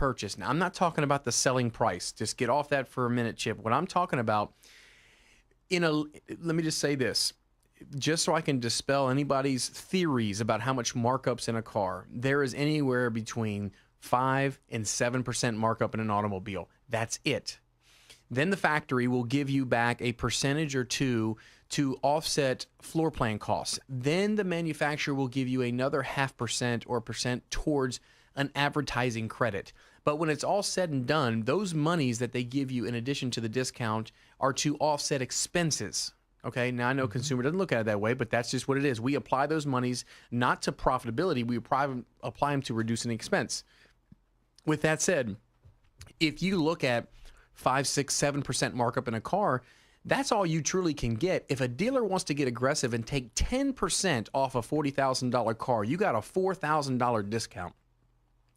purchase. Now, I'm not talking about the selling price. Just get off that for a minute, Chip. What I'm talking about, let me just say this, just so I can dispel anybody's theories about how much markups in a car. There is anywhere between 5 and 7% markup in an automobile. That's it. Then the factory will give you back a percentage or two to offset floor plan costs. Then the manufacturer will give you another 0.5% or percent towards an advertising credit. But when it's all said and done, those monies that they give you in addition to the discount are to offset expenses. Okay, now I know consumer doesn't look at it that way, but that's just what it is. We apply those monies not to profitability, we apply them to reducing expense. With that said, if you look at 5, 6, 7% markup in a car, that's all you truly can get. If a dealer wants to get aggressive and take 10% off a $40,000 car, you got a $4,000 discount.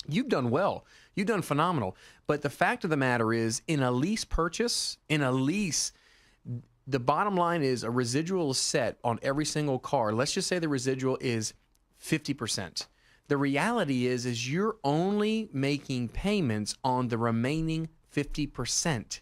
You've done well. You've done phenomenal. But the fact of the matter is, in a lease purchase, the bottom line is a residual is set on every single car. Let's just say the residual is 50%. The reality is you're only making payments on the remaining 50%.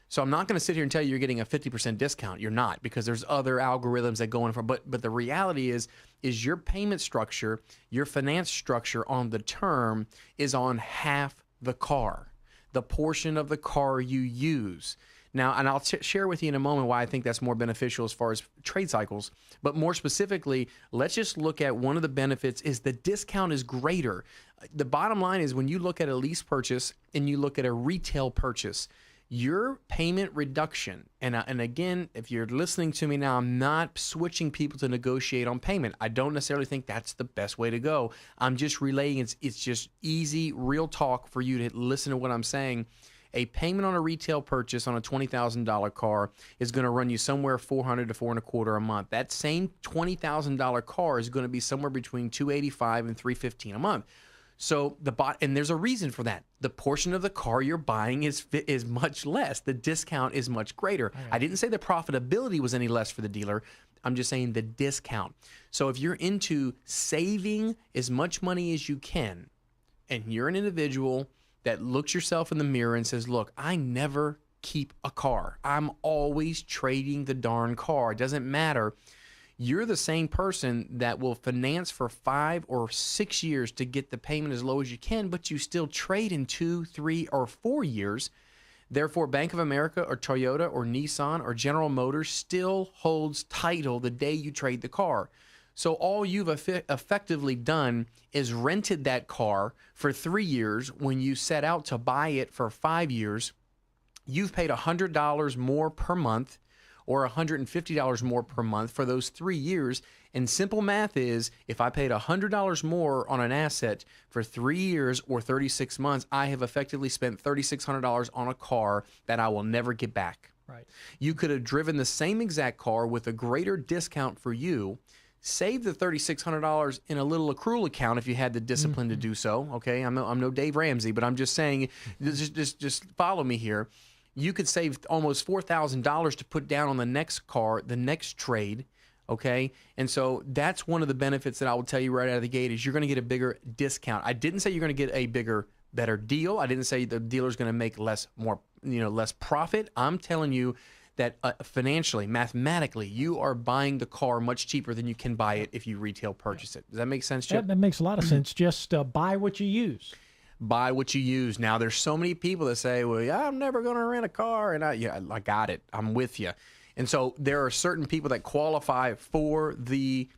So I'm not going to sit here and tell you you're getting a 50% discount. You're not, because there's other algorithms that go in for. But the reality is your payment structure, your finance structure on the term is on half the car, the portion of the car you use. Now, and I'll share with you in a moment why I think that's more beneficial as far as trade cycles. But more specifically, let's just look at one of the benefits is the discount is greater. The bottom line is when you look at a lease purchase and you look at a retail purchase, your payment reduction, and again, if you're listening to me now, I'm not switching people to negotiate on payment. I don't necessarily think that's the best way to go. I'm just relaying, it's just easy, real talk for you to listen to what I'm saying. A payment on a retail purchase on a $20,000 car is going to run you somewhere $400 to $425 a month. That same $20,000 car is going to be somewhere between $285 and $315 a month. So and there's a reason for that. The portion of the car you're buying is much less. The discount is much greater. Right. I didn't say the profitability was any less for the dealer. I'm just saying the discount. So if you're into saving as much money as you can, and you're an individual that looks yourself in the mirror and says, look, I never keep a car. I'm always trading the darn car. It doesn't matter. You're the same person that will finance for 5 or 6 years to get the payment as low as you can, but you still trade in 2, 3, or 4 years. Therefore, Bank of America or Toyota or Nissan or General Motors still holds title the day you trade the car. So all you've effectively done is rented that car for 3 years. When you set out to buy it for 5 years, you've paid $100 more per month or $150 more per month for those 3 years. And simple math is, if I paid $100 more on an asset for 3 years or 36 months, I have effectively spent $3,600 on a car that I will never get back. Right. You could have driven the same exact car with a greater discount for you, save the $3,600 in a little accrual account if you had the discipline to do so. Okay, I'm no Dave Ramsey, but I'm just saying, just follow me here. You could save almost $4,000 to put down on the next car, the next trade. Okay, and so that's one of the benefits that I will tell you right out of the gate is you're going to get a bigger discount. I didn't say you're going to get a better deal. I didn't say the dealer's going to make less profit. I'm telling you that financially, mathematically, you are buying the car much cheaper than you can buy it if you retail purchase it. Does that make sense, Chip? That makes a lot of sense. Just buy what you use. Buy what you use. Now, there's so many people that say, well, I'm never going to rent a car. And I got it. I'm with you. And so there are certain people that qualify for the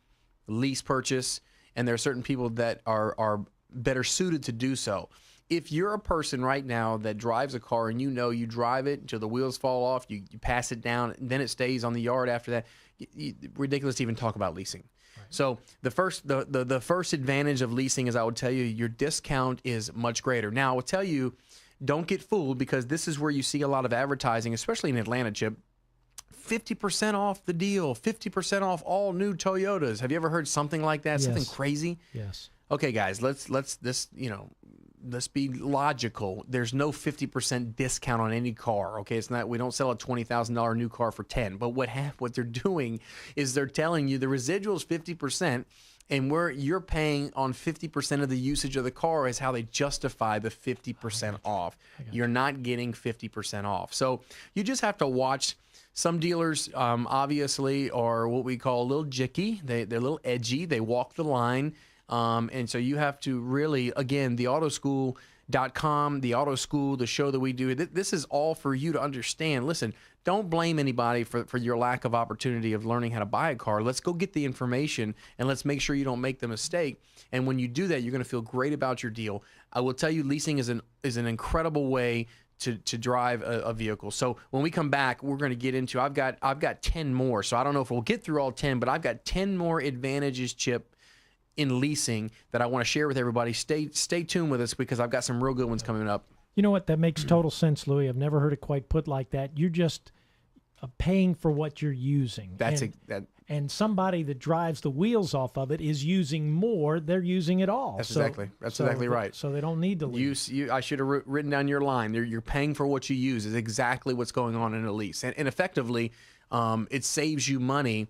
lease purchase, and there are certain people that are better suited to do so. If you're a person right now that drives a car and you drive it until the wheels fall off, you pass it down, and then it stays on the yard after that, ridiculous to even talk about leasing. Right. So the first advantage of leasing is, I would tell you, your discount is much greater. Now, I will tell you, don't get fooled, because this is where you see a lot of advertising, especially in Atlanta, Chip. 50% off the deal, 50% off all new Toyotas. Have you ever heard something like that? Yes. Something crazy? Yes. Okay, guys, let's be logical. There's no 50% discount on any car. Okay, it's not. We don't sell a $20,000 new car for 10. But what they're doing is they're telling you the residual is 50%, And where you're paying on 50% of the usage of the car is how they justify the 50% off. You're not getting 50% off. So you just have to watch. Some dealers, obviously, are what we call a little jicky. They're a little edgy. They walk the line. And so you have to really, again, theautoschool.com, the Auto School, the show that we do, this is all for you to understand. Listen, don't blame anybody for your lack of opportunity of learning how to buy a car. Let's go get the information, and let's make sure you don't make the mistake. And when you do that, you're going to feel great about your deal. I will tell you, leasing is an incredible way to drive a vehicle. So when we come back, we're going to get into, I've got 10 more. So I don't know if we'll get through all 10, but I've got 10 more advantages, Chip, in leasing that I want to share with everybody. Stay tuned with us because I've got some real good ones coming up. You know what? That makes total sense, Louie. I've never heard it quite put like that. You're just paying for what you're using. And somebody that drives the wheels off of it is using more. They're using it all. That's exactly right. So they don't need to lease. I should have written down your line. You're paying for what you use is exactly what's going on in a lease. And effectively, it saves you money.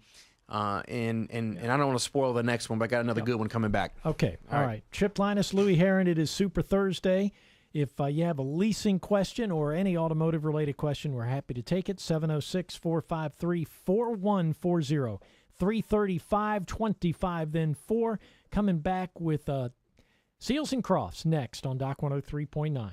And I don't want to spoil the next one, but I got another good one coming back. Okay. All right. Chip, Lyness, Louie, Herron, it is Super Thursday. If you have a leasing question or any automotive-related question, we're happy to take it. 706-453-4140. 335-25, then 4. Coming back with Seals and Crofts next on Doc 103.9.